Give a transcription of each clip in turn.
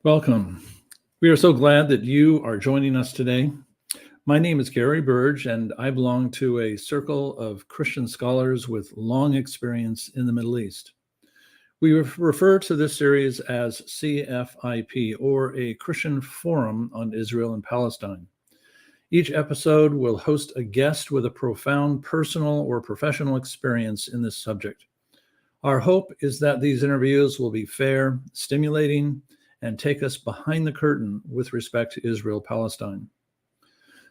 Welcome. We are so glad that you are joining us today. My name is Gary Burge, and I belong to a circle of Christian scholars with long experience in the Middle East. We refer to this series as CFIP, or a Christian Forum on Israel and Palestine. Each episode will host a guest with a profound personal or professional experience in this subject. Our hope is that these interviews will be fair, stimulating, and take us behind the curtain with respect to Israel-Palestine.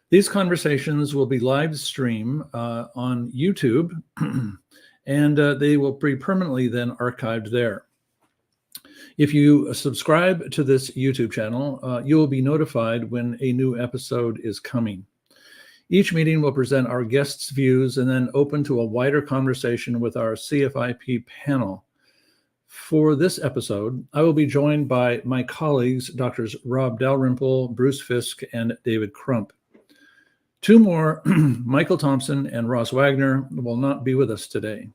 These conversations will be live streamed on YouTube, and they will be permanently then archived there. If you subscribe to this YouTube channel, you will be notified when a new episode is coming. Each meeting will present our guests' views and then open to a wider conversation with our CFIP panel. For this episode, I will be joined by my colleagues, Drs. Rob Dalrymple, Bruce Fisk, and David Crump. Two more, Michael Thompson and Ross Wagner, will not be with us today.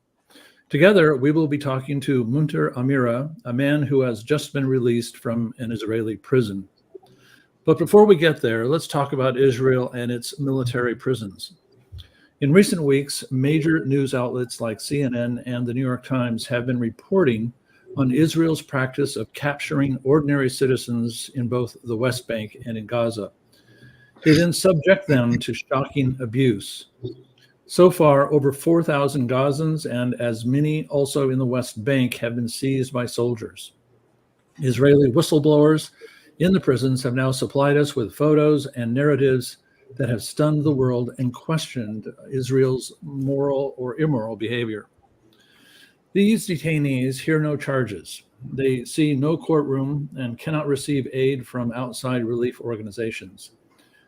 Together, we will be talking to Munther Amira, a man who has just been released from an Israeli prison. But before we get there, let's talk about Israel and its military prisons. In recent weeks, major news outlets like CNN and the New York Times have been reporting on Israel's practice of capturing ordinary citizens in both the West Bank and in Gaza. They then subject them to shocking abuse. So far, over 4,000 Gazans and as many also in the West Bank have been seized by soldiers. Israeli whistleblowers in the prisons have now supplied us with photos and narratives that have stunned the world and questioned Israel's moral or immoral behavior. These detainees hear no charges. They see no courtroom and cannot receive aid from outside relief organizations.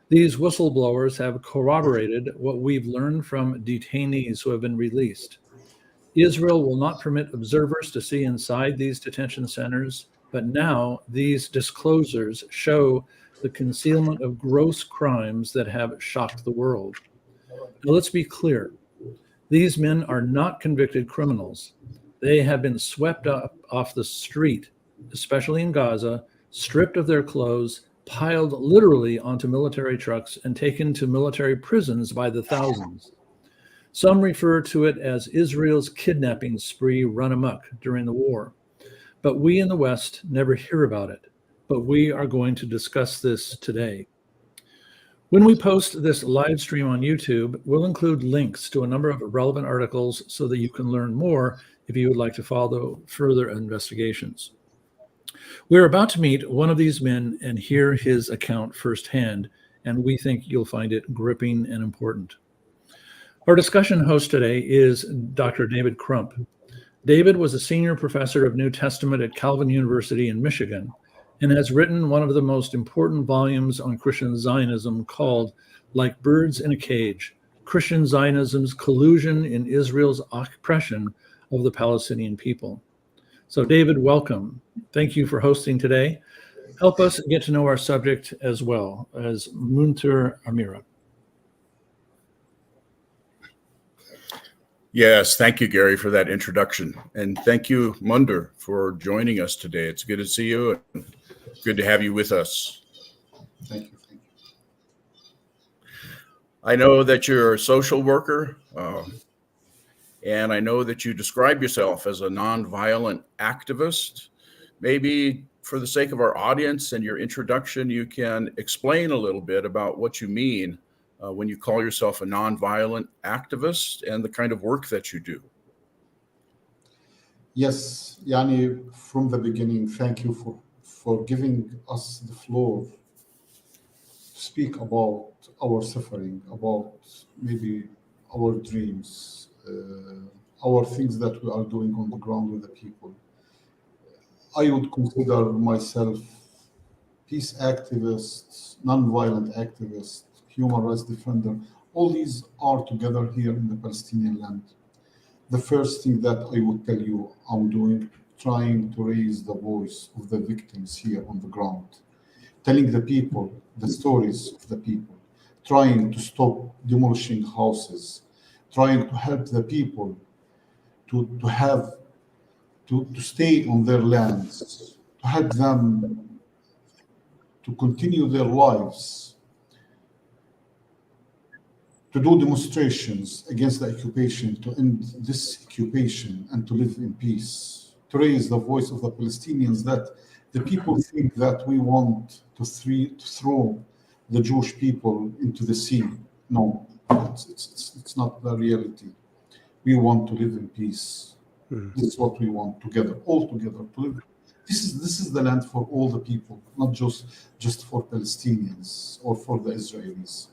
These whistleblowers have corroborated what we've learned from detainees who have been released. Israel will not permit observers to see inside these detention centers, but now these disclosures show the concealment of gross crimes that have shocked the world. Now, let's be clear. These men are not convicted criminals. They have been swept up off the street, especially in Gaza, stripped of their clothes, piled literally onto military trucks, and taken to military prisons by the thousands. Some refer to it as Israel's kidnapping spree run amok during the war. But we in the West never hear about it. But we are going to discuss this today. When we post this live stream on YouTube, we'll include links to a number of relevant articles so that you can learn more if you would like to follow further investigations. We're about to meet one of these men and hear his account firsthand, and we think you'll find it gripping and important. Our discussion host today is Dr. David Crump. David was a senior professor of New Testament at Calvin University in Michigan, and has written one of the most important volumes on Christian Zionism called Like Birds in a Cage, Christian Zionism's Collusion in Israel's Oppression of the Palestinian People. So David, welcome. Thank you for hosting today. Help us get to know our subject as well as Munther Amira. Yes, thank you, Gary, for that introduction. And thank you, Munther, for joining us today. It's good to see you and good to have you with us. Thank you. I know that you're a social worker, and I know that you describe yourself as a nonviolent activist. Maybe for the sake of our audience and your introduction, you can explain a little bit about what you mean when you call yourself a nonviolent activist and the kind of work that you do. Yes, Yani, from the beginning, thank you for giving us the floor to speak about our suffering, about maybe our dreams, our things that we are doing on the ground with the people. I would consider myself peace activist, nonviolent activist, human rights defender. All these are together here in the Palestinian land. The first thing that I would tell you I'm doing, trying to raise the voice of the victims here on the ground, telling the people the stories of the people, trying to stop demolishing houses, trying to help the people to stay on their lands, to help them to continue their lives, to do demonstrations against the occupation, to end this occupation and to live in peace, to raise the voice of the Palestinians that the people think that we want to throw the Jewish people into the sea. No, it's not the reality. We want to live in peace. This is what we want together, all together to live. This is the land for all the people, not just for Palestinians or for the Israelis.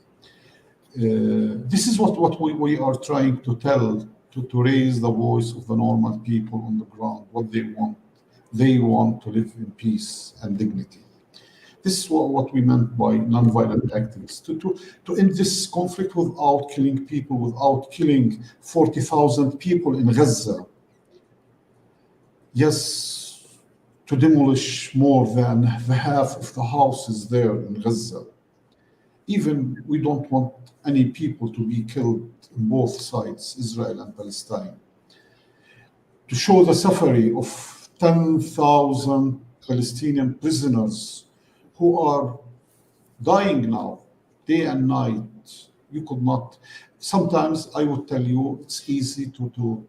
This is what we are trying to tell, to raise the voice of the normal people on the ground, what they want. They want to live in peace and dignity. This is what we meant by nonviolent activists, to end this conflict without killing people, without killing 40,000 people in Gaza. Yes, to demolish more than the half of the houses there in Gaza. Even we don't want any people to be killed on both sides, Israel and Palestine. To show the suffering of 10,000 Palestinian prisoners who are dying now, day and night. You could not. Sometimes I would tell you it's easy to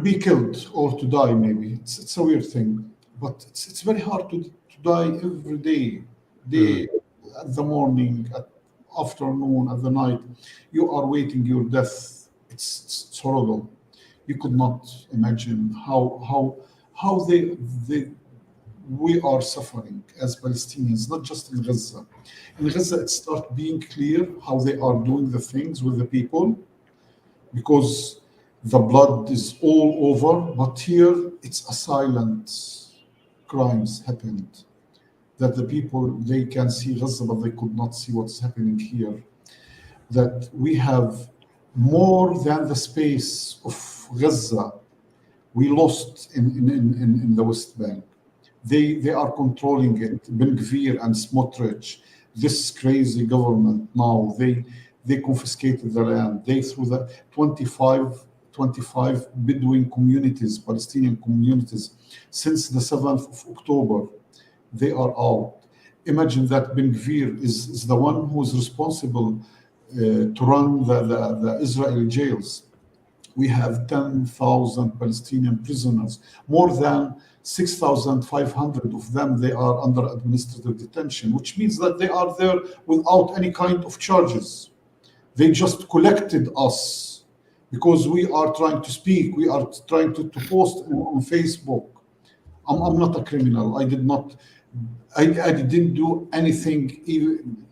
be killed or to die. Maybe it's a weird thing, but it's very hard to die every day at the morning, at afternoon, at the night. You are waiting your death. It's horrible. You could not imagine how we are suffering as Palestinians, not just in Gaza. In Gaza, it starts being clear how they are doing the things with the people, because the blood is all over. But here, it's a silent crimes happened, that the people, they can see Gaza, but they could not see what's happening here. That we have more than the space of Gaza we lost in the West Bank. They are controlling it. Ben Gvir and Smotrich, this crazy government now, they confiscated the land. They threw the 25 Bedouin communities, Palestinian communities, since the 7th of October. They are out. Imagine that Ben Gvir is the one who is responsible to run the Israeli jails. We have 10,000 Palestinian prisoners, more than 6,500 of them, they are under administrative detention, which means that they are there without any kind of charges. They just collected us because we are trying to speak, we are trying to post on Facebook. I'm not a criminal. I didn't do anything even,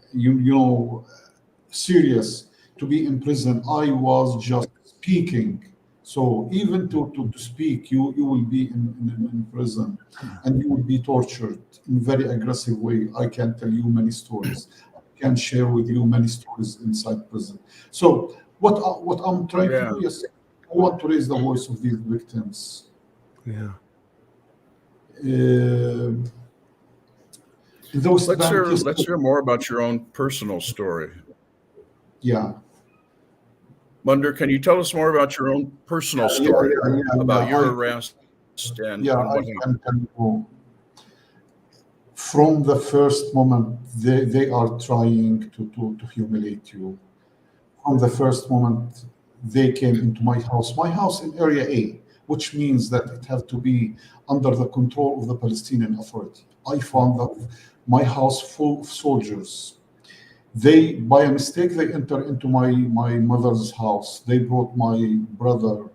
serious to be in prison. I was just speaking. So even to speak, you will be in prison, and you will be tortured in a very aggressive way. I can tell you many stories. I can share with you many stories inside prison. So what I'm trying to do is, I want to raise the voice of these victims. Yeah. Let's hear more about your own personal story. Yeah. Munther, can you tell us more about your own personal story, about your arrest and what I can go. From the first moment, they are trying to humiliate you. From the first moment they came into my house in Area A, which means that it has to be under the control of the Palestinian Authority. I found that my house full of soldiers. They, by a mistake, they enter into my mother's house. They brought my brother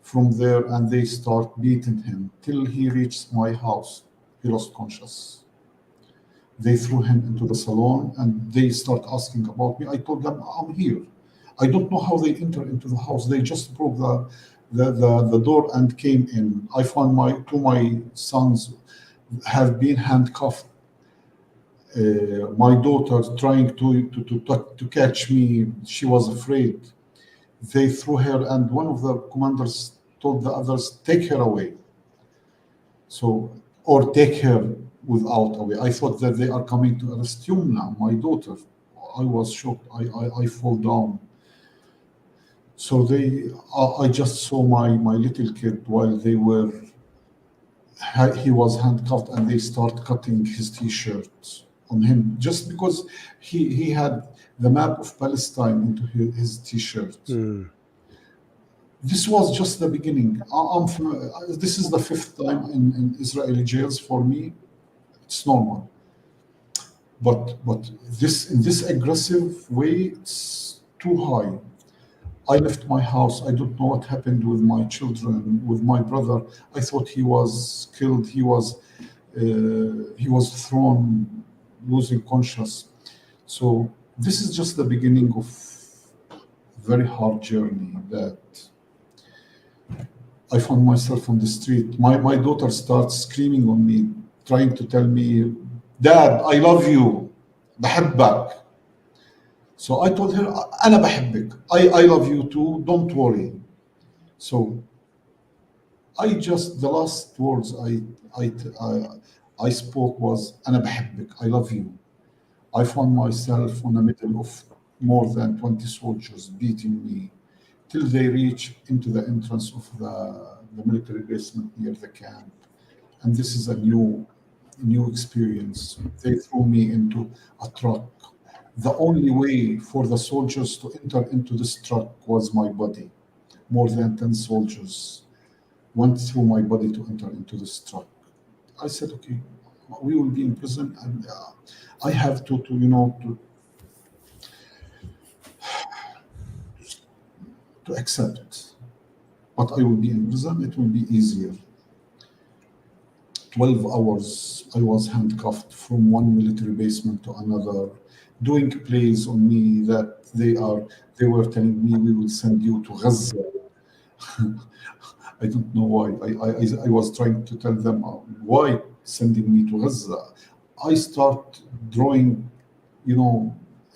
from there and they start beating him till he reached my house. He lost conscious. They threw him into the salon and they start asking about me. I told them, I'm here. I don't know how they entered into the house. They just broke the door and came in. I found my sons have been handcuffed. My daughter trying to catch me, she was afraid. They threw her, and one of the commanders told the others, take her away. So, or take her without away. I thought that they are coming to arrest Yumna, my daughter. I was shocked. I fall down. So I just saw my little kid while they were he was handcuffed, and they start cutting his t-shirt on him just because he had the map of Palestine into his t-shirt. This was just the beginning. This is the 5th time in Israeli jails for me. It's normal. But this, in this aggressive way, it's too high. I left my house. I don't know what happened with my children, with my brother. I thought he was killed. He was thrown, losing conscious. So this is just the beginning of a very hard journey that I found myself on the street. My daughter starts screaming on me, trying to tell me, "Dad, I love you. بحبك." So I told her, "أنا بحبك. I love you too. Don't worry." So the last words I spoke was, "أنا بحبك. I love you." I found myself in the middle of more than 20 soldiers beating me till they reach into the entrance of the military basement near the camp. And this is a new experience. They threw me into a truck. The only way for the soldiers to enter into this truck was my body. More than 10 soldiers went through my body to enter into this truck. I said, "Okay, we will be in prison, and I have to accept. But I will be in prison. It will be easier." 12 hours I was handcuffed from one military basement to another, doing plays on me that they were telling me, "We will send you to Gaza." I don't know why. I was trying to tell them, why sending me to Gaza? I start drawing,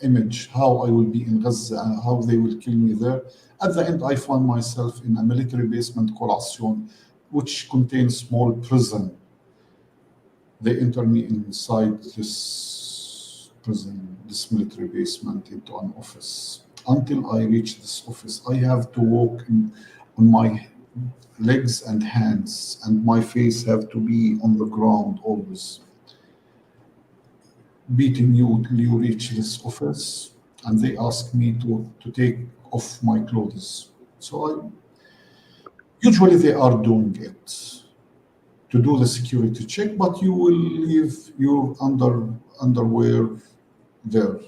image how I will be in Gaza and how they will kill me there. At the end, I found myself in a military basement called Asyon, which contains small prison. They enter me inside this prison, this military basement, into an office. Until I reach this office, I have to walk on my legs and hands, and my face have to be on the ground always, beating you till you reach this office. And they ask me to take off my clothes. So usually they are doing it to do the security check, but you will leave your underwear there.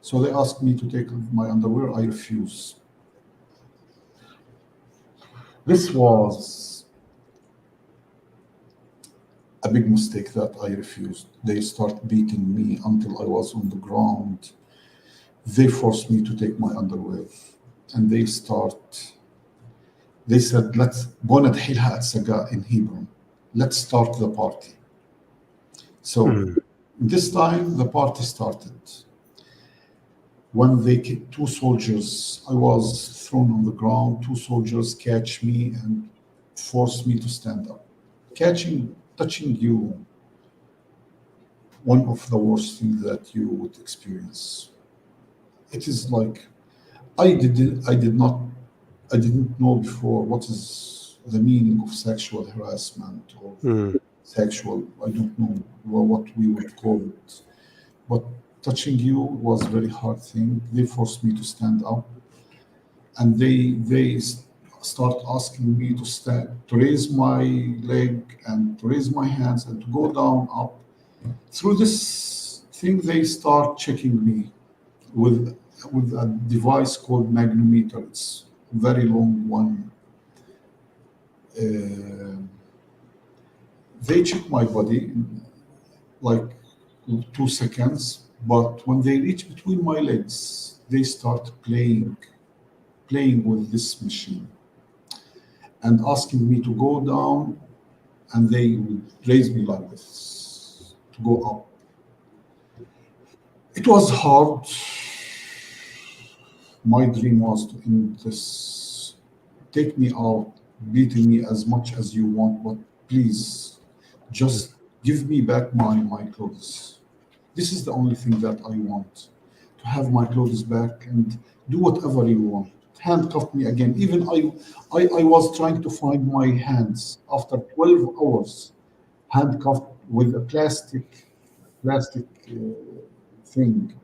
So they asked me to take my underwear. I refuse. This was a big mistake that I refused. They start beating me until I was on the ground. They forced me to take my underwear, and they said, "Let's بוא نتحيلها הצגה," in Hebrew. Let's start the party. So this time the party started. When they kicked 2 soldiers, I was thrown on the ground. 2 soldiers catch me and force me to stand up. Touching you, one of the worst things that you would experience. It is like I didn't know before what is the meaning of sexual harassment or sexual. I don't know what we would call it, but touching you was a very hard thing. They forced me to stand up, and they start asking me to stand, to raise my leg and to raise my hands and to go down, up. Through this thing, they start checking me with a device called magnometer. It's a very long one. They check my body in like 2 seconds, but when they reach between my legs, they start playing with this machine and asking me to go down, and they would raise me like this to go up. It was hard. My dream was to end this. Take me out, beating me as much as you want, but please, just give me back my clothes. This is the only thing that I want, to have my clothes back and do whatever you want. Handcuff me again. Even I was trying to find my hands after 12 hours. handcuffed with a plastic thing.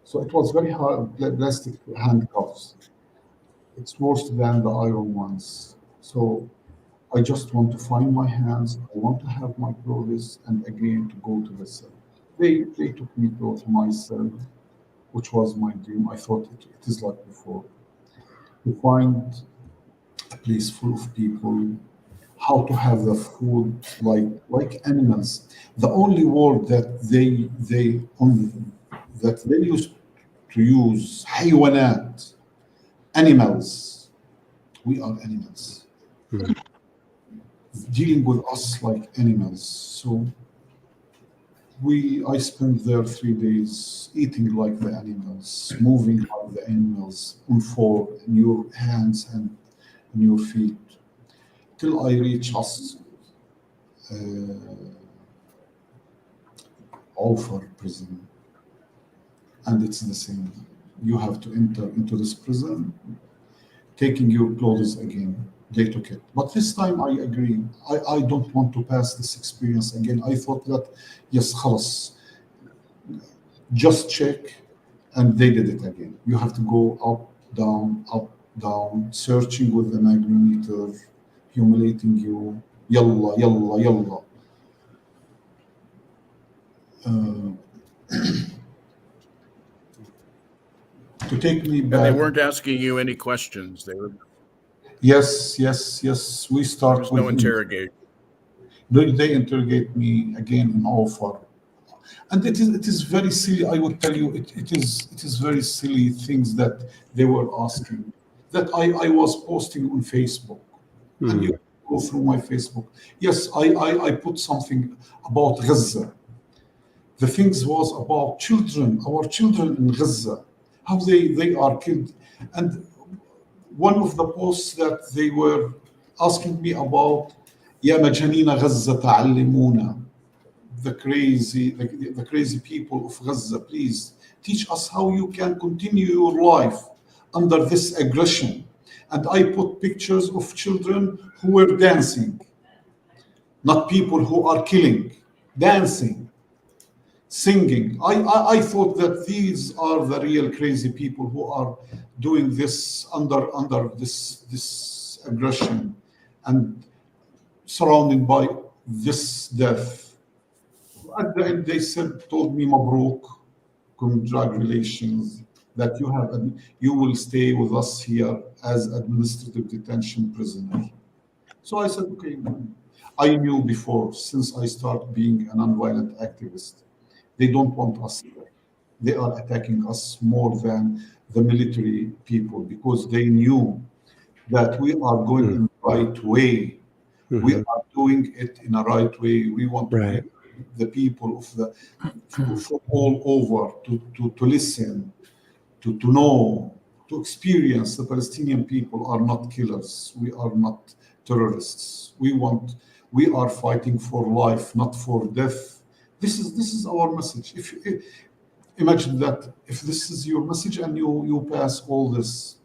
So it was very hard, plastic handcuffs. It's worse than the iron ones. So I just want to find my hands. I want to have my clothes and again to go to the cell. They took me to my cell, which was my dream. I thought it is like before. To find a place full of people, how to have the food like animals. The only word that they used to use, حيوانات, animals. We are animals. Dealing with us like animals. So I spent there 3 days eating like the animals, moving like the animals, on four, in your hands and in your feet, till I reach us Offer prison. And it's the same. You have to enter into this prison, taking your clothes again. They took it. But this time I agree. I don't want to pass this experience again. I thought that, yes, خلاص, just check. And they did it again. You have to go up, down, searching with the magnetometer, humiliating you. Yalla, yalla, yalla. To take me back. And they weren't asking you any questions. They were. Yes. We start There was with no interrogation. They interrogate me again in offer, and it is very silly. I would tell you, it is very silly things that they were asking. That I was posting on Facebook, and you go through my Facebook. Yes, I put something about Gaza. The things was about children, our children in Gaza, how they are killed, and one of the posts that they were asking me about, يا مجانين غزة تعلمونا, the crazy people of Gaza, please teach us how you can continue your life under this aggression. And I put pictures of children who were dancing, not people who are killing, dancing, singing. I thought that these are the real crazy people who are doing this under this aggression and surrounded by this death. At the end, they told me, Mabruk, congratulations, that you will stay with us here as administrative detention prisoner. So I said, okay. I knew before, since I started being a nonviolent activist, they don't want us here. They are attacking us more than the military people, because they knew that we are going in the right way. We are doing it in a right way. We want to be the people from all over to listen, to know, to experience. The Palestinian people are not killers. We are not terrorists. We are fighting for life, not for death. This is our message. If imagine that, if this is your message and you pass all this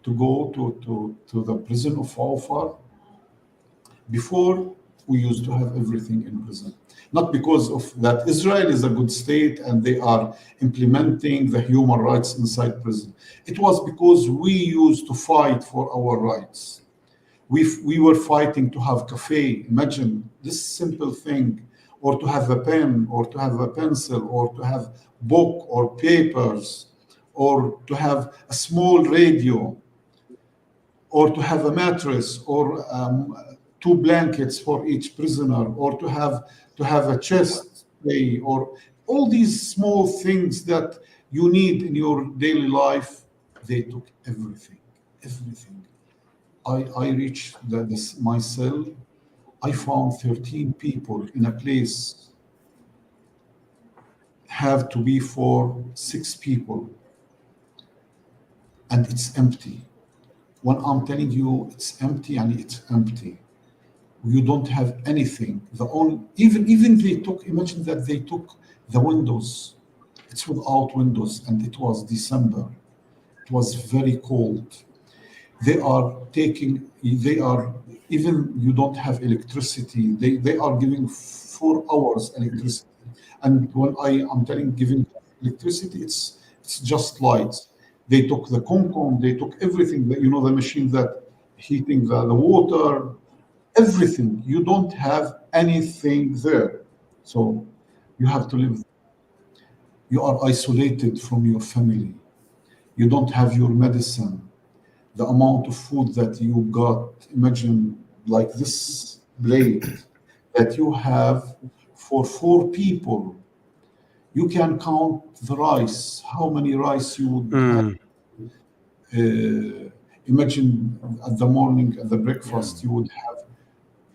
to go to the prison of Al-Far. Before, we used to have everything in prison. Not because of that Israel is a good state and they are implementing the human rights inside prison. It was because we used to fight for our rights. We were fighting to have cafe. Imagine this simple thing, or to have a pen, or to have a pencil, or to have book or papers, or to have a small radio, or to have a mattress, or 2 blankets for each prisoner, or to have a chest play, or all these small things that you need in your daily life. They took everything. I reached my cell. I found 13 people in a place have to be for 6 people, and it's empty. When I'm telling you it's empty, and it's empty. You don't have anything. Even they took. Imagine that they took the windows. It's without windows, and it was December. It was very cold. They are Even you don't have electricity. They are giving 4 hours electricity. And when I am telling giving electricity, it's just lights. They took the concom, they took everything that the machine that heating the water, everything. You don't have anything there. So you have to live. You are isolated from your family. You don't have your medicine. The amount of food that you got, imagine like this plate that you have for 4 people. You can count the rice, how many rice you would have. Mm. Imagine at the morning, at the breakfast, you would have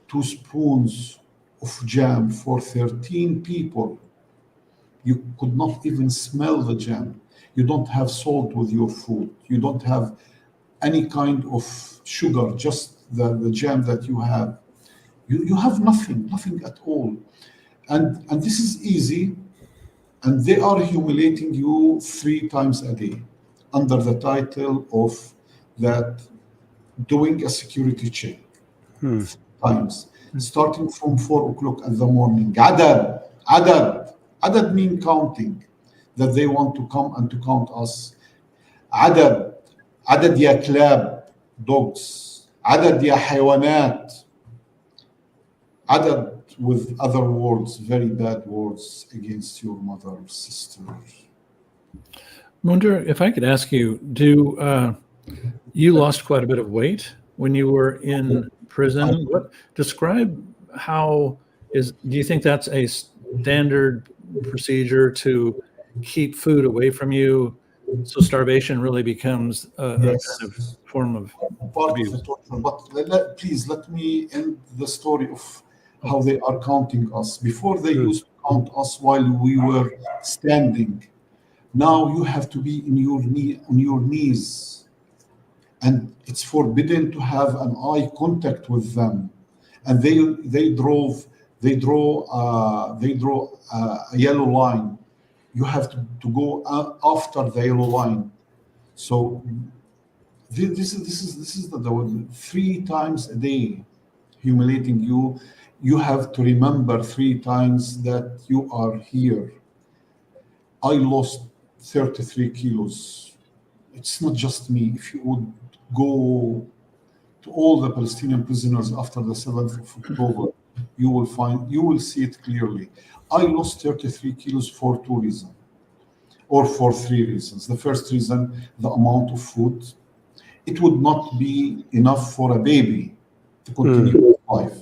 2 spoons of jam for 13 people. You could not even smell the jam. You don't have salt with your food. You don't have any kind of sugar, just the jam that you have. You have nothing at all. And this is easy, and they are humiliating you 3 times a day under the title of that doing a security check. Mm. Times starting from 4 o'clock in the morning. Adad mean counting, that they want to come and to count us. عدد عدد يا كلاب dogs. عدد يا حيوانات. عدد with other words, very bad words against your mother, sister. Munther, if I could ask you, you lost quite a bit of weight when you were in prison? Describe do you think that's a standard procedure to keep food away from you, so starvation really becomes a Yes. kind of form of Part abuse? of the torture. But please let me end the story of how they are counting us. Before they used to count us while we were standing. Now you have to be on your knees, and it's forbidden to have an eye contact with them. And they draw a yellow line. You have to go after the yellow line. So this is the 3 times a day humiliating you. You have to remember 3 times that you are here. I lost 33 kilos. It's not just me. If you would go to all the Palestinian prisoners after the 7th of October, you will see it clearly. I lost 33 kilos for 2 reasons, or for 3 reasons. The first reason, the amount of food. It would not be enough for a baby to continue life.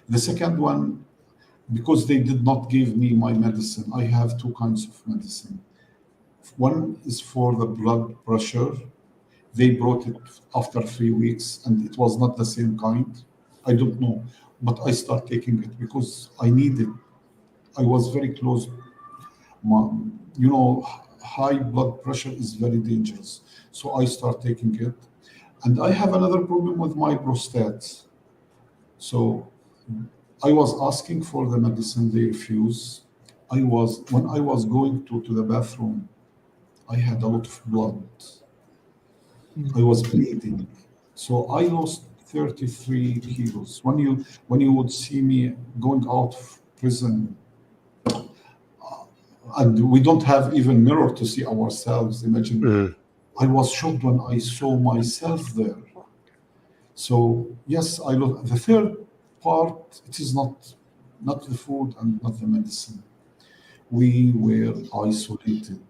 The second one, because they did not give me my medicine. I have 2 kinds of medicine. One is for the blood pressure. They brought it after 3 weeks, and it was not the same kind. I don't know, but I start taking it because I need it. I was very close. High blood pressure is very dangerous. So I start taking it. And I have another problem with my prostate. So I was asking for the medicine, they refuse. When I was going to the bathroom, I had a lot of blood. I was bleeding. So I lost 33 kilos. When you would see me going out of prison, and we don't have even mirror to see ourselves. Imagine, I was shocked when I saw myself there. So yes, I lost. The third part, it is not the food and not the medicine. We were isolated.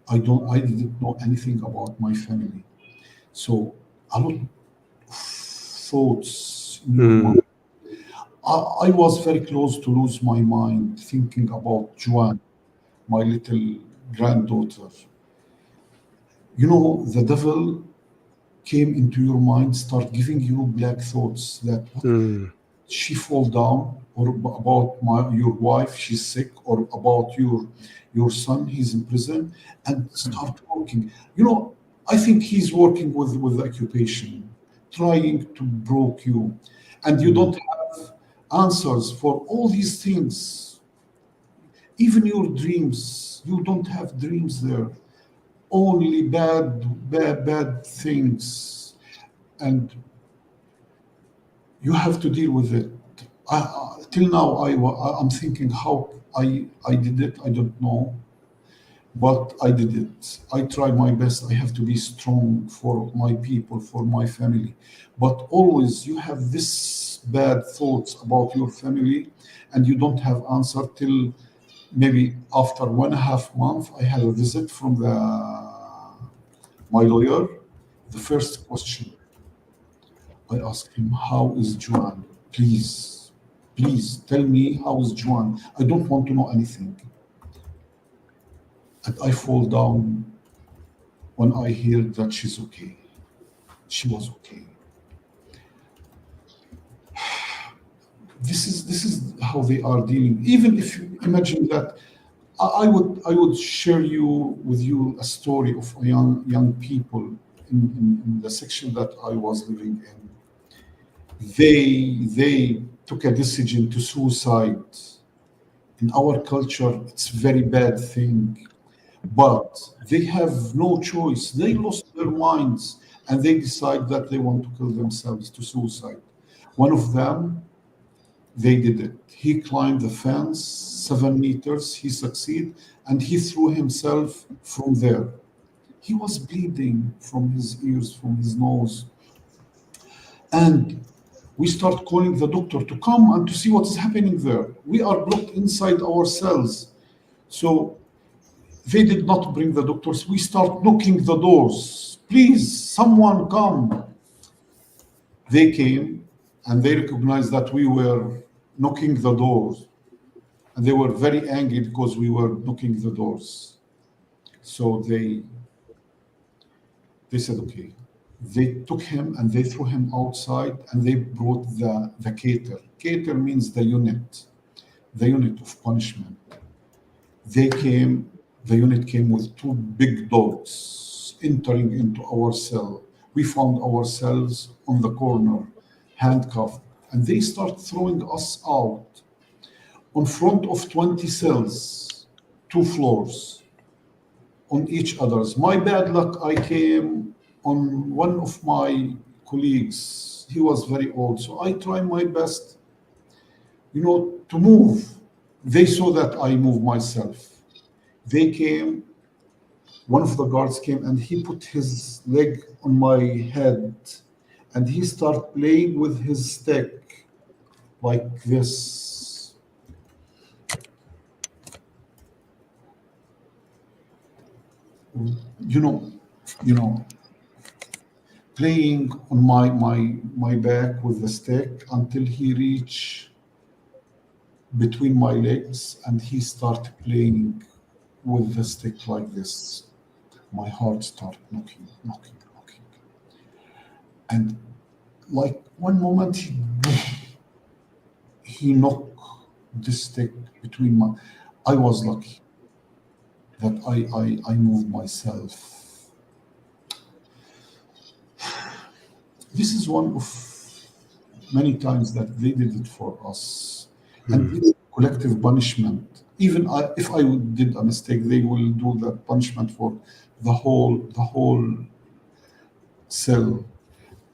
I didn't know anything about my family. So a lot of thoughts in your mind. I was very close to lose my mind thinking about Joanne, my little granddaughter. The devil came into your mind, start giving you black thoughts that she fall down, or about your wife, she's sick, or about your son, he's in prison, and start working. I think he's working with occupation, trying to broke you, and you don't have answers for all these things. Even your dreams, you don't have dreams there. Only bad things. And You have to deal with it. Till now, I'm thinking how I did it. I don't know, but I did it. I tried my best. I have to be strong for my people, for my family. But always you have this bad thoughts about your family, and you don't have answer till maybe after 1.5 months. I had a visit from my lawyer. The first question I asked him, "How is Joanne? Please, please tell me how is Joanne. I don't want to know anything." And I fall down when I hear that she's okay. She was okay. This is how they are dealing. Even if you imagine that, I would share with you a story of a young people in the section that I was living in. They took a decision to suicide. In our culture, it's very bad thing, but they have no choice. They lost their minds and they decide that they want to kill themselves, to suicide. One of them, they did it. He climbed the fence 7 meters. He succeeded, and he threw himself from there. He was bleeding from his ears, from his nose, and we start calling the doctor to come and to see what is happening there. We are blocked inside our cells. So they did not bring the doctors. We start knocking the doors. Please, someone come. They came and they recognized that we were knocking the doors. And they were very angry because we were knocking the doors. So they said, okay. They took him and they threw him outside and they brought the cater. Cater means the unit of punishment. The unit came with two big dogs entering into our cell. We found ourselves on the corner, handcuffed, and they start throwing us out on front of 20 cells, 2 floors on each other's. My bad luck, I came on one of my colleagues. He was very old, so I tried my best, to move. They saw that I moved myself. They came, one of the guards came and he put his leg on my head and he started playing with his stick like this. You know, playing on my back with the stick until he reached between my legs and he started playing with the stick like this. My heart started knocking. And like one moment he knocked the stick between my. I was lucky that I moved myself. This is one of many times that they did it for us. And this collective punishment, even if I did a mistake, they will do the punishment for the whole cell.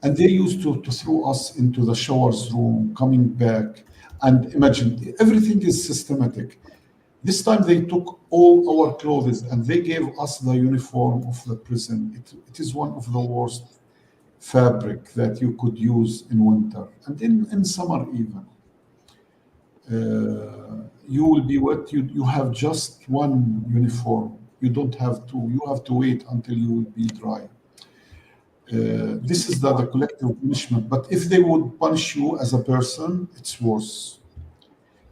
And they used to throw us into the showers room, coming back. And imagine, everything is systematic. This time they took all our clothes and they gave us the uniform of the prison. It is one of the worst fabric that you could use in winter and in summer even. You will be wet. You have just one uniform. You don't have two. You have to wait until you will be dry. This is the collective punishment. But if they would punish you as a person, it's worse.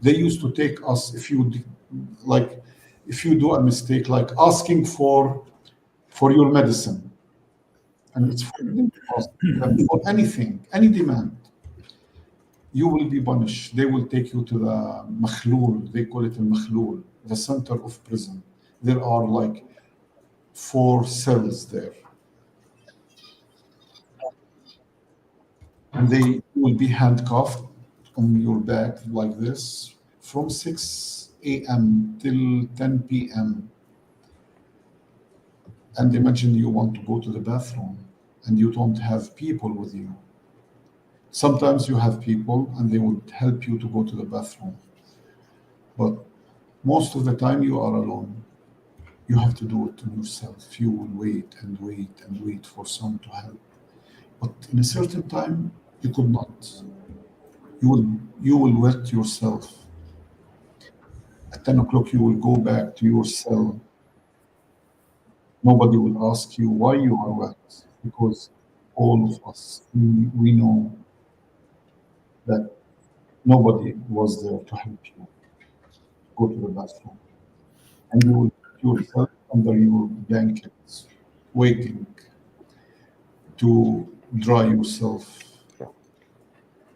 They used to take us if you do a mistake, like asking for your medicine, and it's for anything, any demand, you will be punished. They will take you to the makhlul. They call it al makhlul, the center of prison. There are like 4 cells there. And they will be handcuffed on your back like this from 6 a.m. till 10 p.m. And imagine you want to go to the bathroom and you don't have people with you. Sometimes you have people and they would help you to go to the bathroom, but most of the time you are alone. You have to do it on yourself. You will wait and wait and wait for someone to help. But in a certain time, you could not. You will wet yourself. At 10 o'clock, you will go back to your cell. Nobody will ask you why you are wet, because all of us, we know that nobody was there to help you go to the bathroom. And you will put yourself under your blankets, waiting to dry yourself.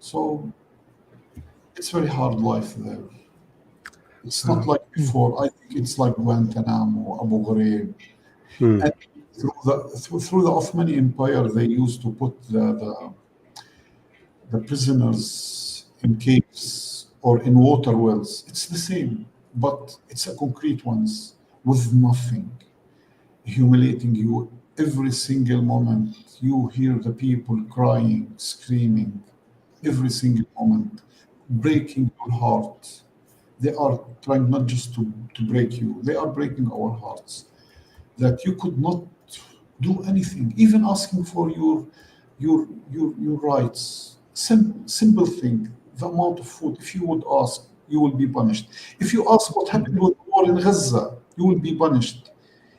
So it's very hard life there. It's not like before. I think it's like Guantanamo, Abu Ghraib. And through the Ottoman Empire, they used to put the prisoners in caves or in water wells. It's the same, but it's a concrete ones with nothing, humiliating you every single moment. You hear the people crying, screaming, every single moment, breaking your heart. They are trying not just to break you, they are breaking our hearts. That you could not do anything, even asking for your rights. Simple thing, the amount of food. If you would ask, you will be punished. If you ask what happened with the war in Gaza, you will be punished.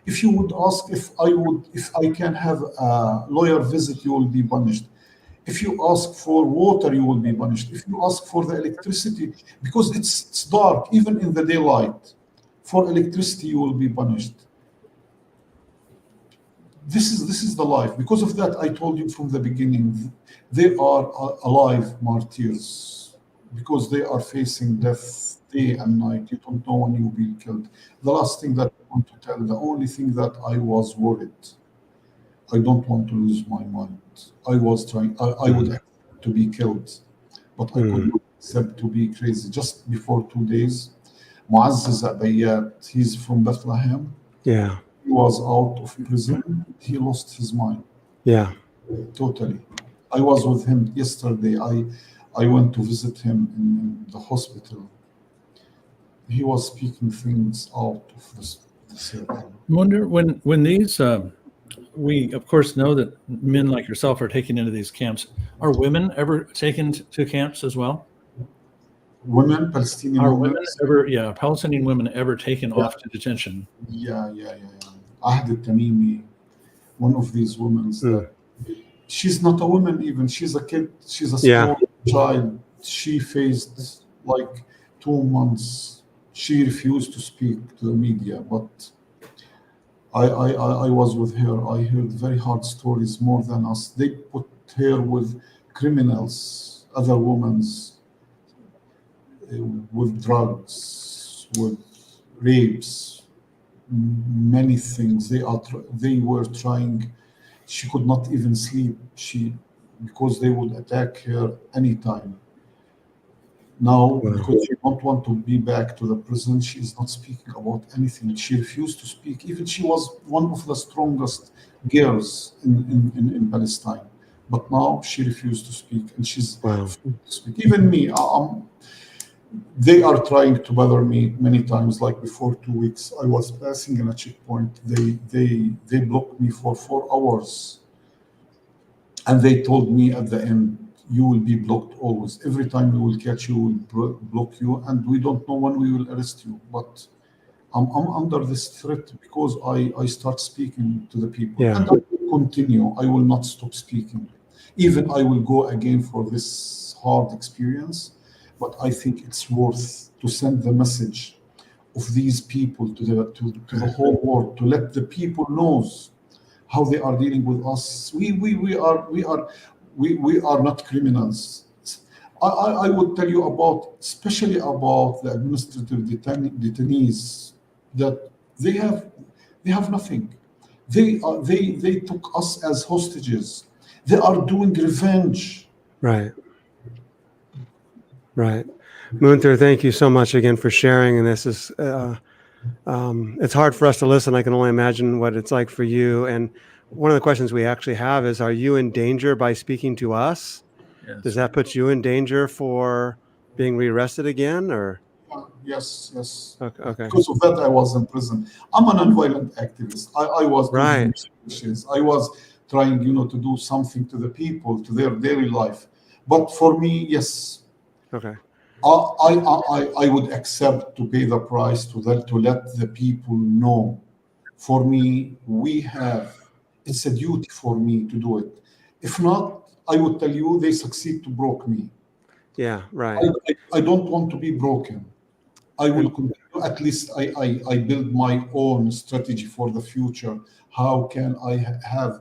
If you would ask if I can have a lawyer visit, you will be punished. If you ask for water, you will be punished. If you ask for the electricity, because it's dark, even in the daylight, for electricity, you will be punished. This is the life. Because of that, I told you from the beginning, they are alive martyrs, because they are facing death day and night. You don't know when you will be killed. The last thing that I want to tell, the only thing that I was worried, I don't want to lose my mind. I was trying, I would accept to be killed, but I could not accept to be crazy. Just before 2 days, Muazzez Abayat, he's from Bethlehem. Yeah. He was out of prison. He lost his mind. Yeah. Totally. I was with him yesterday. I went to visit him in the hospital. He was speaking things out of the circle. Wonder when these we of course know that men like yourself are taken into these camps. Are women ever taken to camps as well? Women, Palestinian Are women. women ever, Palestinian women ever taken off to detention? Yeah. Ahd al-Tamimi, one of these women that she's not a woman even. She's a kid. She's a small child. She faced like 2 months. She refused to speak to the media, but I was with her. I heard very hard stories, more than us. They put her with criminals, other women, with drugs, with rapes, many things. They were trying. She could not even sleep. Because they would attack her anytime. Now, because she don't want to be back to the prison, she is not speaking about anything. She refused to speak. Even she was one of the strongest girls in Palestine. But now she refused to speak, and she's afraid to speak. Even me, they are trying to bother me many times. Like before 2 weeks, I was passing in a checkpoint. They blocked me for 4 hours, and they told me at the end, you will be blocked always. Every time we will catch you, we will block you, and we don't know when we will arrest you. But I'm under this threat because I start speaking to the people. Yeah. And I will continue. I will not stop speaking. Even I will go again for this hard experience, but I think it's worth to send the message of these people to the whole world, to let the people knows how they are dealing with us. We are not criminals. I would tell you especially about the administrative detainees, that they have nothing. They took us as hostages. They are doing revenge. Right. Munther, thank you so much again for sharing. And this is, it's hard for us to listen. I can only imagine what it's like for you. And one of the questions we actually have is, are you in danger by speaking to us? Yes. Does that put you in danger for being rearrested again, or? Yes, yes. Okay. Because of that, I was in prison. I'm a nonviolent activist. I was doing Right. researches. I was trying, to do something to the people, to their daily life. But for me, yes, Okay. I would accept to pay the price to let the people know. For me, it's a duty for me to do it. If not, I would tell you they succeed to broke me. Yeah. Right. I don't want to be broken. I will And- continue. At least I build my own strategy for the future. How can I have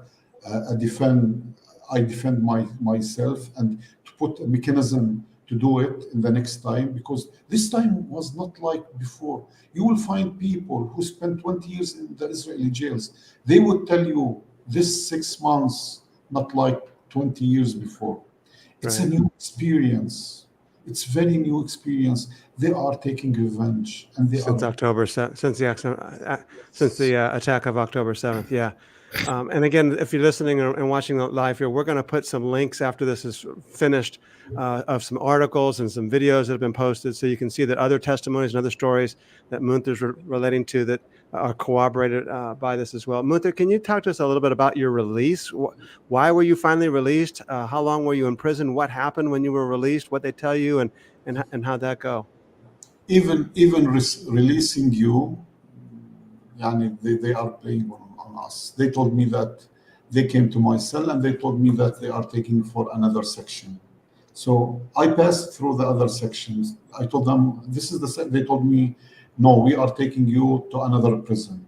I defend myself and to put a mechanism to do it in the next time, because this time was not like before. You will find people who spent 20 years in the Israeli jails. They would tell you this 6 months, not like 20 years before. It's a Right. new experience. It's very new experience. They are taking revenge, and they Since are. October 7th, since the attack of October 7th. Yeah. And again, if you're listening and watching live here, we're going to put some links after this is finished of some articles and some videos that have been posted, so you can see that other testimonies and other stories that Munther's relating to that are corroborated by this as well. Munther, can you talk to us a little bit about your release? Why were you finally released? How long were you in prison? What happened when you were released? What they tell you, and how'd that go? Even releasing you, yani they are playing on us. They told me that they came to my cell and they told me that they are taking for another section. So I passed through the other sections. I told them this is they told me, no, we are taking you to another prison.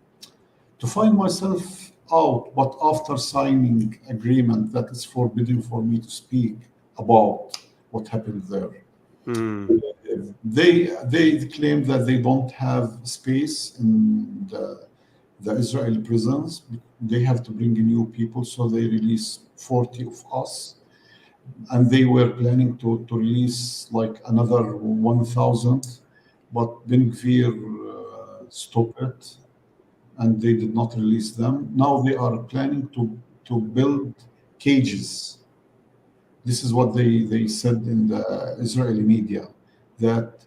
To find myself out, but after signing agreement that it's forbidden for me to speak about what happened there. Mm. They claim that they don't have space in the Israeli prisons. They have to bring in new people, so they release 40 of us, and they were planning to release like another 1,000, but Ben Gvir stopped it, and they did not release them. Now they are planning to build cages. This is what they said in the Israeli media, that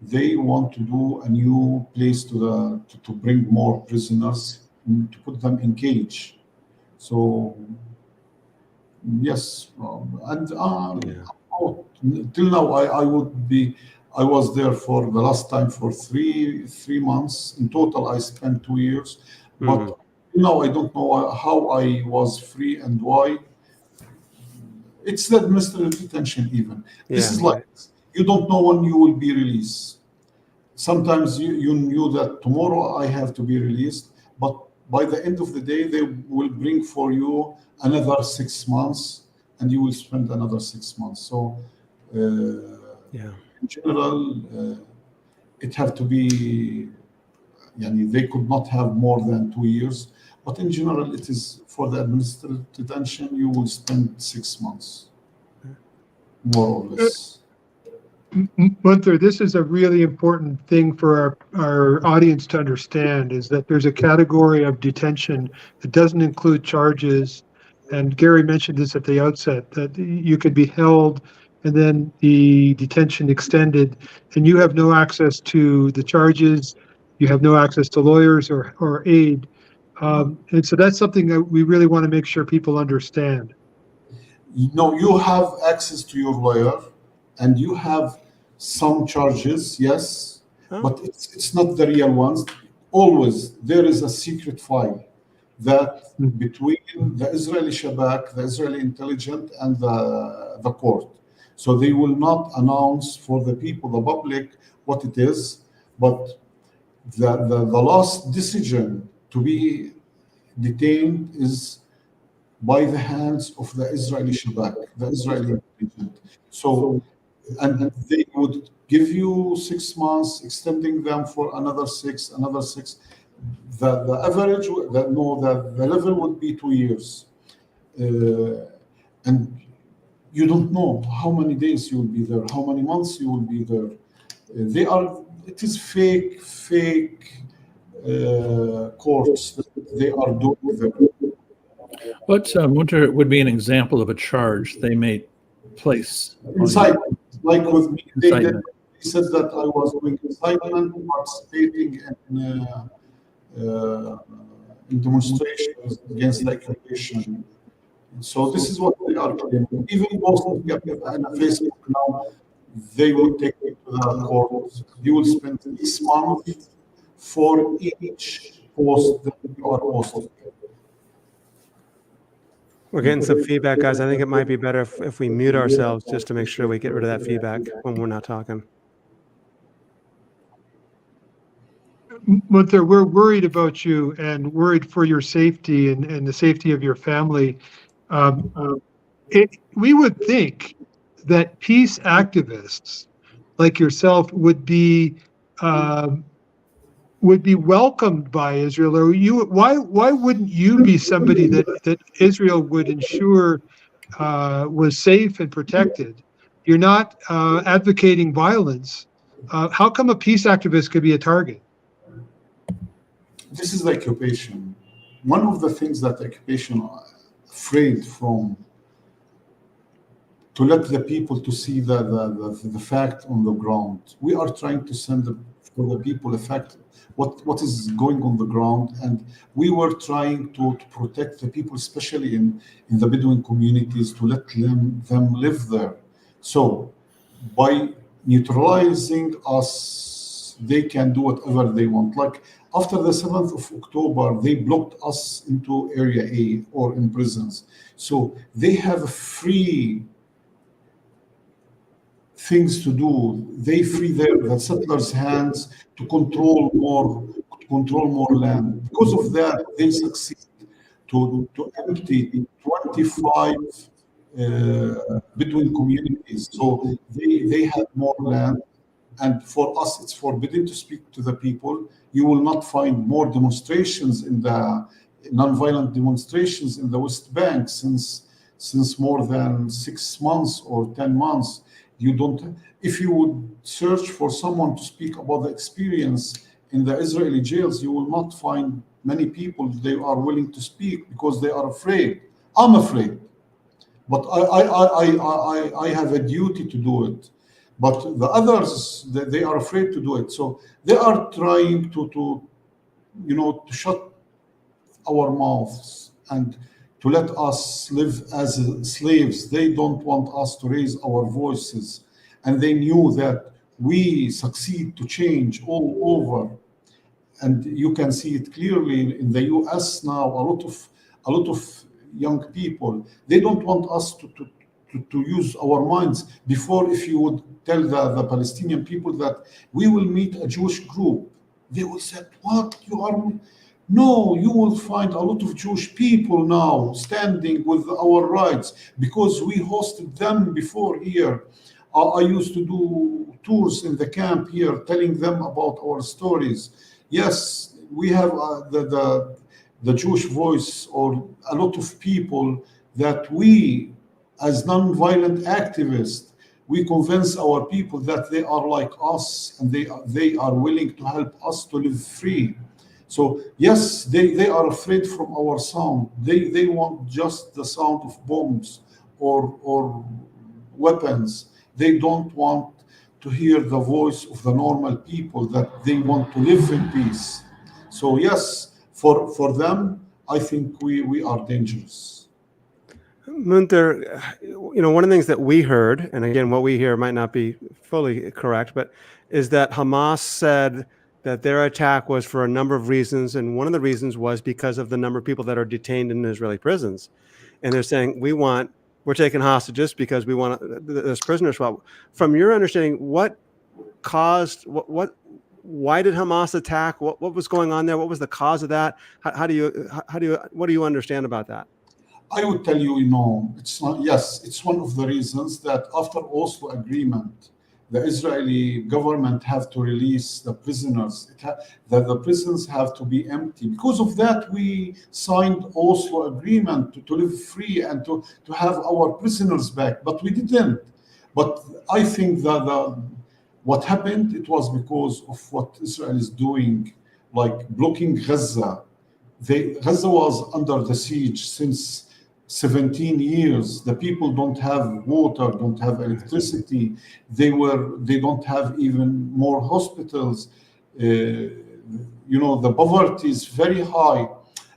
they want to do a new place to bring more prisoners, to put them in cage. So yes, and Yeah. till now I was there for the last time for three months. In total, I spent 2 years, but Mhm. now I don't know how I was free and why. It's the administrative detention even. This Yeah. is like, you don't know when you will be released. Sometimes you knew that tomorrow I have to be released, but by the end of the day, they will bring for you another 6 months, and you will spend another 6 months. So, Yeah. in general, it have to be, they could not have more than 2 years. But in general, it is for the administrative detention, you will spend 6 months, more or less. Munther, this is a really important thing for our audience to understand, is that there's a category of detention that doesn't include charges. And Gary mentioned this at the outset, that you could be held and then the detention extended, and you have no access to the charges, you have no access to lawyers or aid. And so that's something that we really want to make sure people understand. No, you have access to your lawyer, and you have some charges, yes, Oh. but it's not the real ones. Always there is a secret file that between the Israeli Shabak, the Israeli intelligence, and the court. So they will not announce for the people, the public, what it is, but the last decision to be detained is by the hands of the Israeli Shabak, the Israeli intelligence. So, and they would give you 6 months, extending them for another six. The average, the level would be 2 years. And you don't know how many days you will be there, how many months you will be there. It is fake courts that they are doing there. What Munther would be an example of a charge they may place? Incitement, like with me, Incitement. they said that I was doing incitement, participating in demonstrations against the occupation. So this is what they are claiming. Even posting up on Facebook now, they will take it to the court. You will spend 6 months for each post that you are posting. We're getting some feedback, guys. I think it might be better if we mute ourselves just to make sure we get rid of that feedback when we're not talking. Munther, we're worried about you and worried for your safety and the safety of your family. We would think that peace activists like yourself would be welcomed by Israel, or why wouldn't you be somebody that Israel would ensure was safe and protected? You're not advocating violence. How come a peace activist could be a target? This is the occupation. One of the things that the occupation are afraid from, to let the people to see the fact on the ground. We are trying to send for the people the fact what is going on the ground, and we were trying to protect the people, especially in the Bedouin communities, to let them live there. So by neutralizing us, they can do whatever they want. Like after the 7th of October, they blocked us into Area A or in prisons. So they have free things to do. They free the settlers' hands to control more land. Because of that, they succeed to empty 25 Bedouin communities. So they have more land. And for us, it's forbidden to speak to the people. You will not find more demonstrations in the nonviolent demonstrations in the West Bank since more than 6 months or 10 months. You don't. If you would search for someone to speak about the experience in the Israeli jails, you will not find many people they are willing to speak because they are afraid. I'm afraid, but I have a duty to do it. But the others, they are afraid to do it. So they are trying to shut our mouths and to let us live as slaves. They don't want us to raise our voices. And they knew that we succeed to change all over. And you can see it clearly in the US now, a lot of young people, they don't want us to use our minds. Before, if you would tell the Palestinian people that we will meet a Jewish group, they will say, what, you are? No, you will find a lot of Jewish people now standing with our rights because we hosted them before here. I used to do tours in the camp here, telling them about our stories. Yes, we have the Jewish voice, or a lot of people that we, as non-violent activists, we convince our people that they are like us and they are willing to help us to live free. So yes, they are afraid from our sound. They want just the sound of bombs or weapons. They don't want to hear the voice of the normal people that they want to live in peace. So yes, for them, I think we are dangerous. Munther, one of the things that we heard, and again, what we hear might not be fully correct, but is that Hamas said that their attack was for a number of reasons, and one of the reasons was because of the number of people that are detained in Israeli prisons. And they're saying, we're taking hostages because we want this prisoner swap. From your understanding, what caused, why did Hamas attack? What was going on there? What was the cause of that? What do you understand about that? I would tell you, it's not. Yes, it's one of the reasons that after Oslo agreement, the Israeli government have to release the prisoners. That the prisons have to be empty. Because of that, we signed Oslo agreement to live free and to have our prisoners back. But we didn't. But I think that what happened, it was because of what Israel is doing, like blocking Gaza. Gaza was under the siege since 17 years. The people don't have water, don't have electricity. They don't have even more hospitals. The poverty is very high.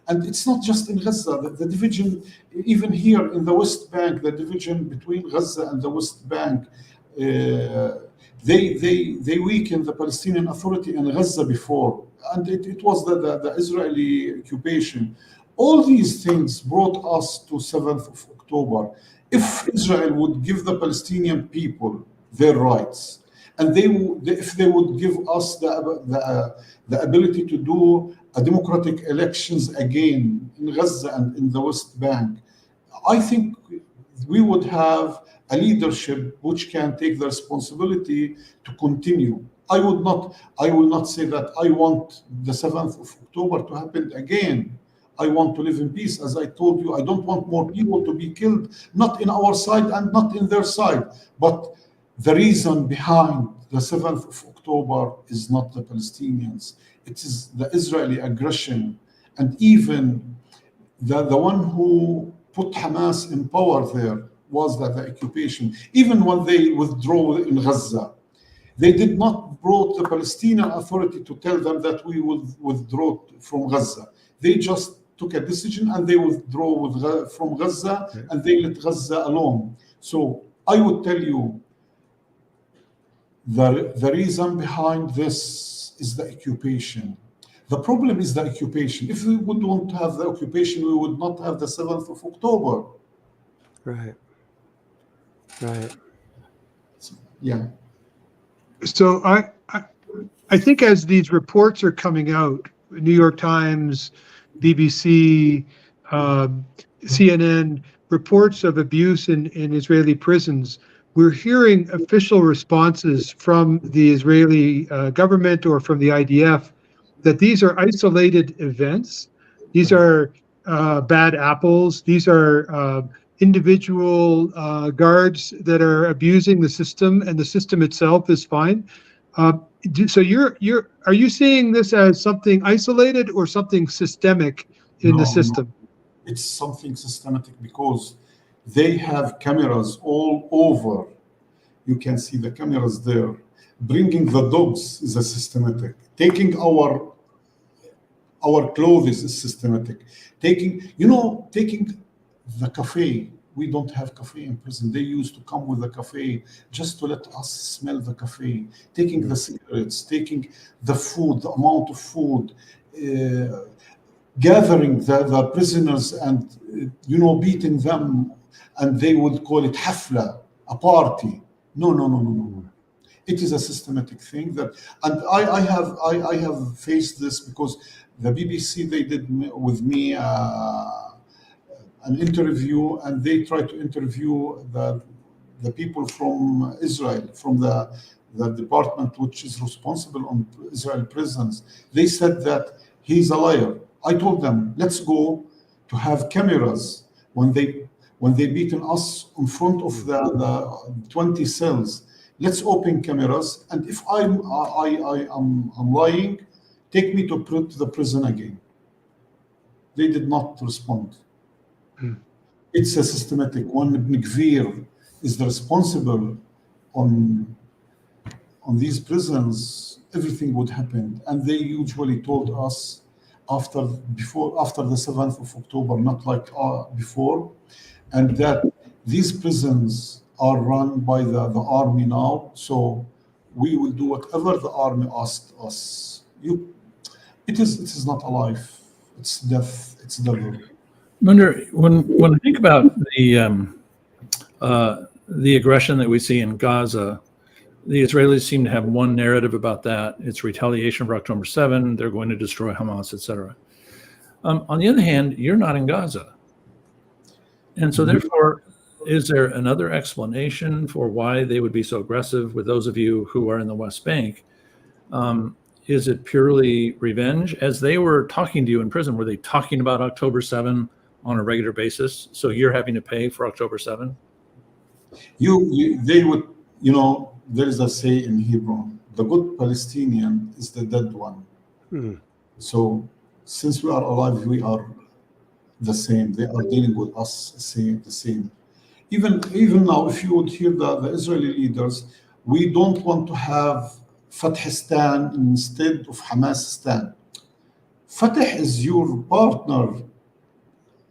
And it's not just in Gaza. The division, even here in the West Bank, the division between Gaza and the West Bank, they weakened the Palestinian Authority in Gaza before, and it was the Israeli occupation. All these things brought us to 7th of October. If Israel would give the Palestinian people their rights, and if they would give us the ability to do a democratic elections again in Gaza and in the West Bank, I think we would have a leadership which can take the responsibility to continue. I will not say that I want the 7th of October to happen again. I want to live in peace. As I told you, I don't want more people to be killed, not in our side and not in their side. But the reason behind the 7th of October is not the Palestinians. It is the Israeli aggression. And even the one who put Hamas in power there was the occupation. Even when they withdrew in Gaza, they did not brought the Palestinian Authority to tell them that we will withdraw from Gaza. They just took a decision and they withdraw from Gaza, and they let Gaza alone. So I would tell you the reason behind this is the occupation. The problem is the occupation. If we wouldn't have the occupation, we would not have the 7th of October. Right. Yeah. So I think as these reports are coming out, New York Times, BBC, CNN, reports of abuse in Israeli prisons, we're hearing official responses from the Israeli government or from the IDF that these are isolated events. These are bad apples. These are individual guards that are abusing the system, and the system itself is fine. So are you seeing this as something isolated or something systemic in the system? No. It's something systematic because they have cameras all over. You can see the cameras there. Bringing the dogs is a systematic. Taking our clothes is systematic. Taking the cafe. We don't have cafe in prison. They used to come with the cafe just to let us smell the cafe. Taking the cigarettes, taking the food, the amount of food, gathering the prisoners and beating them, and they would call it hafla, a party. No. It is a systematic thing and I have faced this because the BBC, they did with me an interview, and they tried to interview the people from Israel, from the department which is responsible on Israel prisons. They said that he's a liar. I told them, let's go to have cameras when they beaten us in front of the 20 cells. Let's open cameras, and if I'm lying, take me to the prison again. They did not respond. It's a systematic one. Ibn Gvir is the responsible on these prisons. Everything would happen, and they usually told us after the 7th of October, not like before, and that these prisons are run by the army now. So we will do whatever the army asked us. It is not a life. It's death. It's devil. Munther, when I think about the aggression that we see in Gaza, the Israelis seem to have one narrative about that. It's retaliation for October 7. They're going to destroy Hamas, etc. On the other hand, you're not in Gaza. And so therefore, is there another explanation for why they would be so aggressive with those of you who are in the West Bank? Is it purely revenge? As they were talking to you in prison, were they talking about October 7 on a regular basis? So you're having to pay for October 7? They would, there is a say in Hebrew, the good Palestinian is the dead one. So since we are alive, we are the same. They are dealing with us the same. Even now, if you would hear the Israeli leaders, we don't want to have Fathistan instead of Hamasistan. Fatah is your partner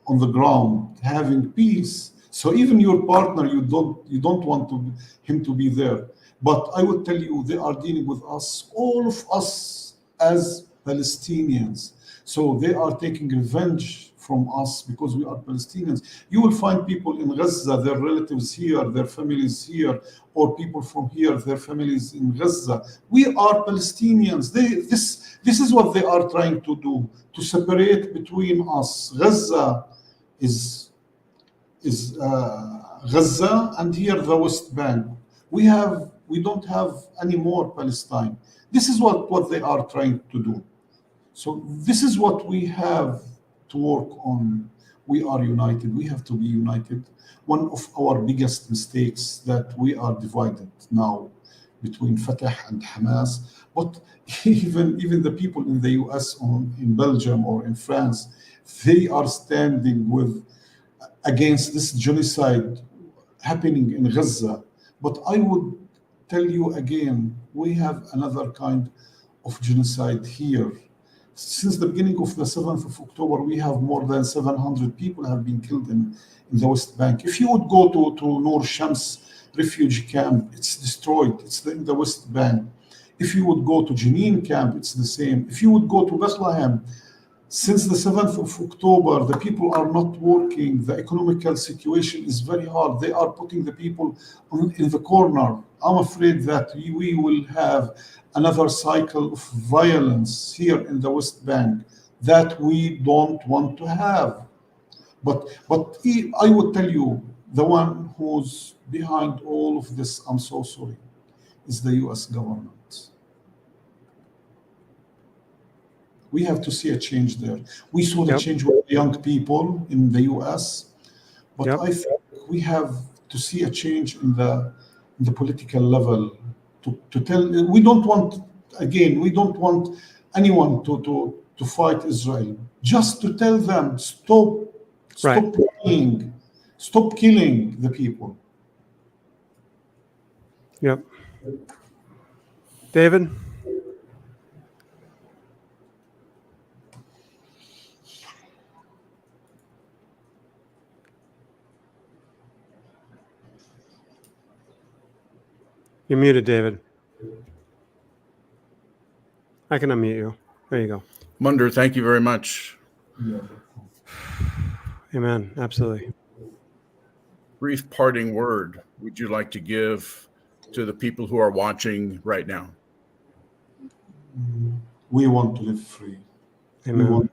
on the ground, having peace. So even your partner, you don't want him to be there. But I would tell you, they are dealing with us, all of us as Palestinians. So they are taking revenge from us because we are Palestinians. You will find people in Gaza, their relatives here, their families here, or people from here, their families in Gaza. We are Palestinians. This is what they are trying to do, to separate between us. Gaza is Gaza, and here the West Bank. We don't have any more Palestine. This is what they are trying to do. So this is what we have to work on. We are united. We have to be united. One of our biggest mistakes that we are divided now between Fatah and Hamas. But even the people in the US or in Belgium or in France, they are standing against this genocide happening in Gaza. But I would tell you again, we have another kind of genocide here. Since the beginning of the 7th of October, we have more than 700 people have been killed in the West Bank. If you would go to Nur Shams refugee camp, it's destroyed. It's in the West Bank. If you would go to Jenin camp, it's the same. If you would go to Bethlehem, since the 7th of October, the people are not working. The economical situation is very hard. They are putting the people in the corner. I'm afraid that we will have another cycle of violence here in the West Bank that we don't want to have. But I would tell you, the one who's behind all of this, I'm so sorry, is the US government. We have to see a change there. We saw the change with young people in the US, but I think we have to see a change in the political level to tell. We don't want anyone to fight Israel. Just to tell them stop killing the people. Yep. David? You're muted, David. I can unmute you. There you go. Munther, thank you very much. Yeah. Amen. Absolutely. Brief parting word would you like to give to the people who are watching right now? We want to live free. Amen.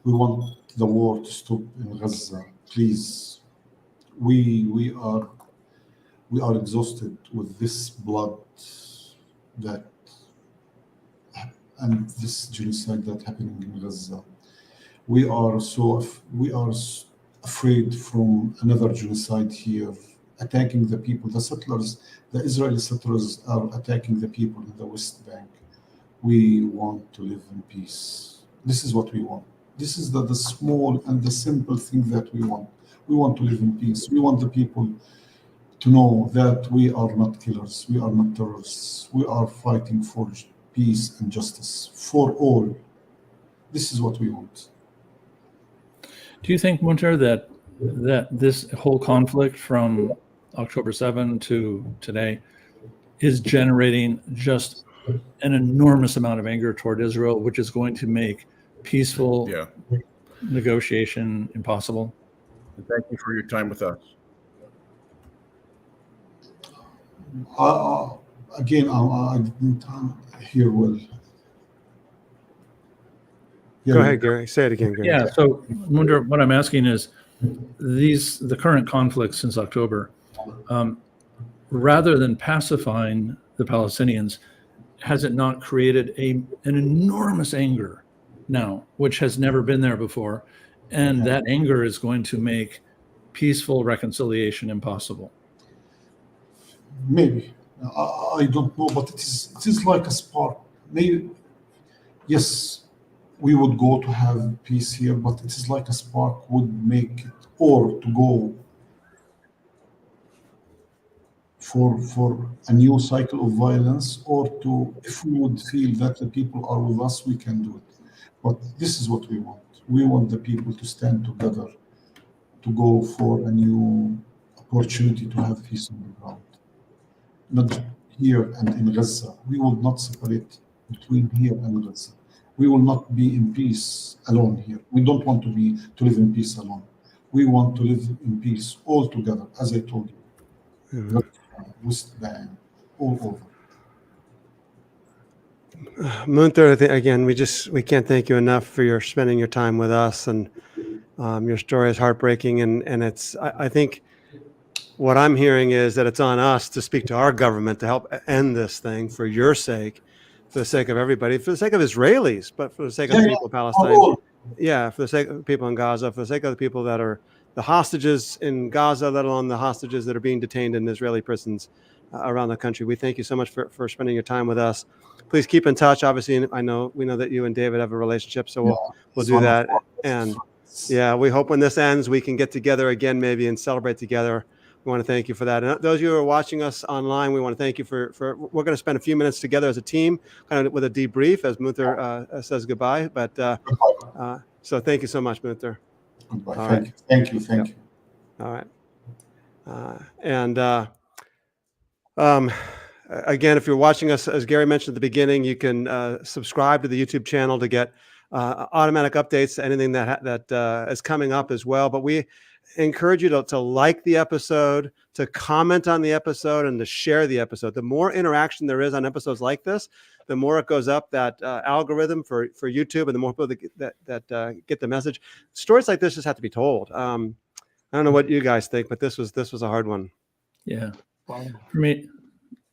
We want the war to stop in Gaza. Please. We are exhausted with this blood and this genocide that's happening in Gaza. We are afraid from another genocide here, attacking the people. The settlers, the Israeli settlers, are attacking the people in the West Bank. We want to live in peace. This is what we want. This is the small and the simple thing that we want. We want to live in peace. We want the people to know that we are not killers, we are not terrorists. We are fighting for peace and justice for all. This is what we want. Do you think, Munther, that this whole conflict from October 7 to today is generating just an enormous amount of anger toward Israel, which is going to make peaceful negotiation impossible? Thank you for your time with us. Again, I didn't hear well. Go ahead, Gary. Say it again, Gary. Yeah. So, Munther, what I'm asking is, the current conflict since October, rather than pacifying the Palestinians, has it not created an enormous anger now, which has never been there before, and that anger is going to make peaceful reconciliation impossible? Maybe. I don't know, but it is like a spark. Maybe, yes, we would go to have peace here, but it is like a spark would make it, or to go for a new cycle of violence, or to, if we would feel that the people are with us, we can do it. But this is what we want. We want the people to stand together, to go for a new opportunity to have peace on the ground. Not here and in Gaza. We will not separate between here and Gaza. We will not be in peace alone here. We don't want to live in peace alone. We want to live in peace all together, as I told you. West Bank, all over. Munther, again, we can't thank you enough for your spending your time with us, and your story is heartbreaking, and it's I think what I'm hearing is that it's on us to speak to our government to help end this thing for your sake, for the sake of everybody, for the sake of Israelis, but for the sake of the people of Palestine. Yeah, for the sake of the people in Gaza, for the sake of the people that are the hostages in Gaza, let alone the hostages that are being detained in Israeli prisons around the country. We thank you so much for spending your time with us. Please keep in touch. Obviously, we know that you and David have a relationship, so we'll do that. And yeah, we hope when this ends, we can get together again, maybe, and celebrate together. We want to thank you for that. And those of you who are watching us online, we want to thank you for we're going to spend a few minutes together as a team, kind of with a debrief as Munther says goodbye. But so thank you so much, Munther. Goodbye. Thank you. All right. Again, if you're watching us, as Gary mentioned at the beginning, you can subscribe to the YouTube channel to get automatic updates to anything that is coming up as well. But we encourage you to like the episode, to comment on the episode, and to share the episode. The more interaction there is on episodes like this, the more it goes up that algorithm for YouTube, and the more people that get the message. Stories like this just have to be told. I don't know what you guys think, but this was a hard one. Yeah. For me,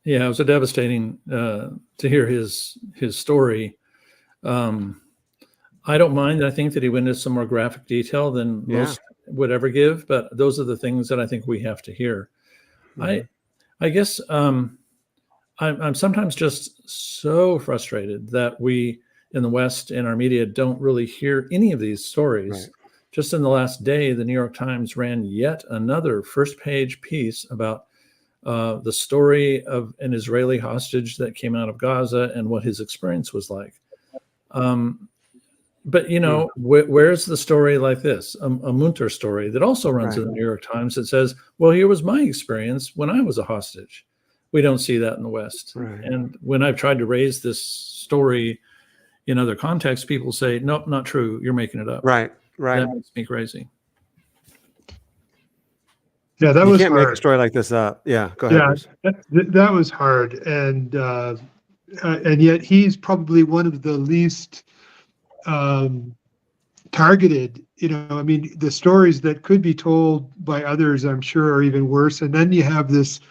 yeah, it was a devastating to hear his story. I don't mind. I think that he went into some more graphic detail than most would ever give, but those are the things that I think we have to hear. I guess I'm sometimes just so frustrated that we in the West, in our media, don't really hear any of these stories. Right. Just in the last day, the New York Times ran yet another first-page piece about the story of an Israeli hostage that came out of Gaza and what his experience was like. But, where's the story like this? A Munther story that also runs in the New York Times that says, well, here was my experience when I was a hostage. We don't see that in the West. Right. And when I've tried to raise this story in other contexts, people say, nope, not true. You're making it up. Right. That makes me crazy. Yeah, that you was can't hard. make a story like this up. Yeah, go ahead. Yeah, that was hard, and yet he's probably one of the least targeted. I mean, the stories that could be told by others, I'm sure, are even worse. And then you have this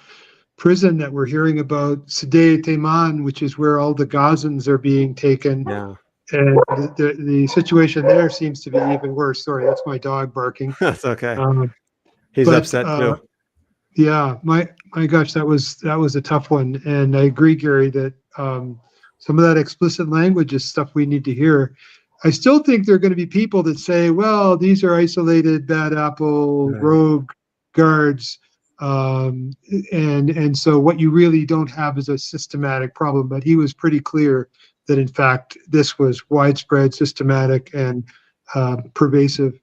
prison that we're hearing about, Taiman, which is where all the Gazans are being taken. Yeah. And the situation there seems to be even worse. Sorry, that's my dog barking. That's okay. He's upset too. Yeah, my gosh, that was a tough one. And I agree, Gary, that some of that explicit language is stuff we need to hear. I still think there are going to be people that say, well, these are isolated bad apple rogue guards. And so what you really don't have is a systematic problem. But he was pretty clear that, in fact, this was widespread, systematic, and pervasive.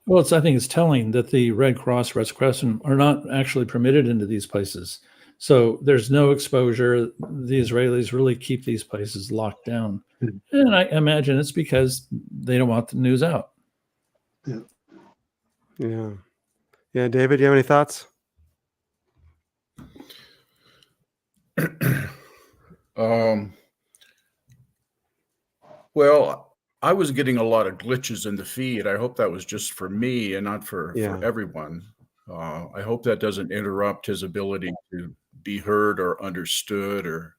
Well, I think it's telling that the Red Cross, Red Crescent are not actually permitted into these places. So there's no exposure. The Israelis really keep these places locked down. And I imagine it's because they don't want the news out. Yeah. David, do you have any thoughts? Well, I was getting a lot of glitches in the feed. I hope that was just for me and not for everyone. I hope that doesn't interrupt his ability to be heard or understood, or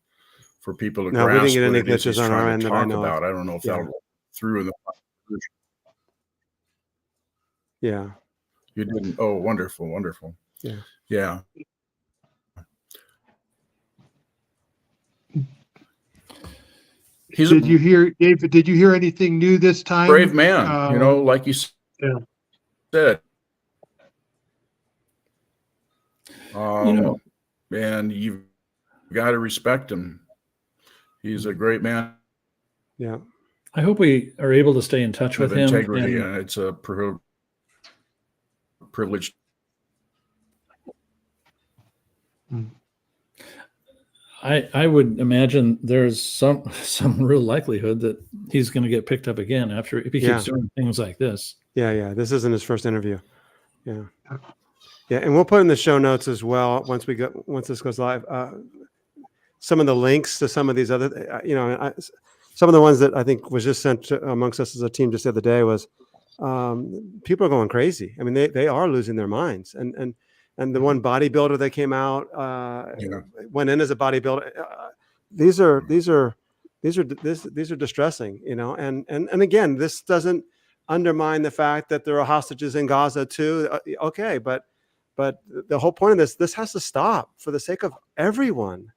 for people to grasp we didn't get any what it is he's glitches on our trying end to that I talk know about. of. I don't know if that'll go through in the conversation. Yeah. You didn't? Oh, wonderful. Yeah. He's a Did you hear, David, did you hear anything new this time? brave man, like you Yeah. said. You know, And you've got to respect him. He's a great man Yeah. I hope we are able to stay in touch with of him. integrity, And and it's a privilege. I would imagine there's some real likelihood that he's going to get picked up again if he keeps doing things like this. Yeah. This isn't his first interview. Yeah. Yeah. And we'll put in the show notes as well once this goes live. Some of the links to some of these other, some of the ones that I think was just sent amongst us as a team just the other day was people are going crazy. I mean, they are losing their minds. And the one bodybuilder that came out went in as a bodybuilder. These are distressing, and again, this doesn't undermine the fact that there are hostages in Gaza too. Okay, but the whole point of this has to stop for the sake of everyone.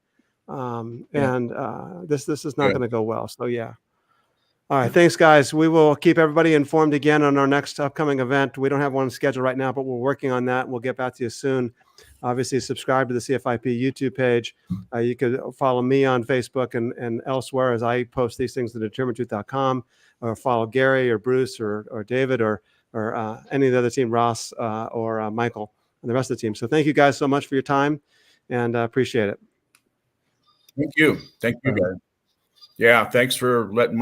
This is not going to go well. So yeah. All right. Thanks, guys. We will keep everybody informed again on our next upcoming event. We don't have one scheduled right now, but we're working on that. We'll get back to you soon. Obviously, subscribe to the CFIP YouTube page. You could follow me on Facebook and elsewhere as I post these things to determinedtruth.com, or follow Gary or Bruce or David or any of the other team, Ross or Michael and the rest of the team. So thank you guys so much for your time, and appreciate it. Thank you. Thank you, guys. Yeah, thanks for letting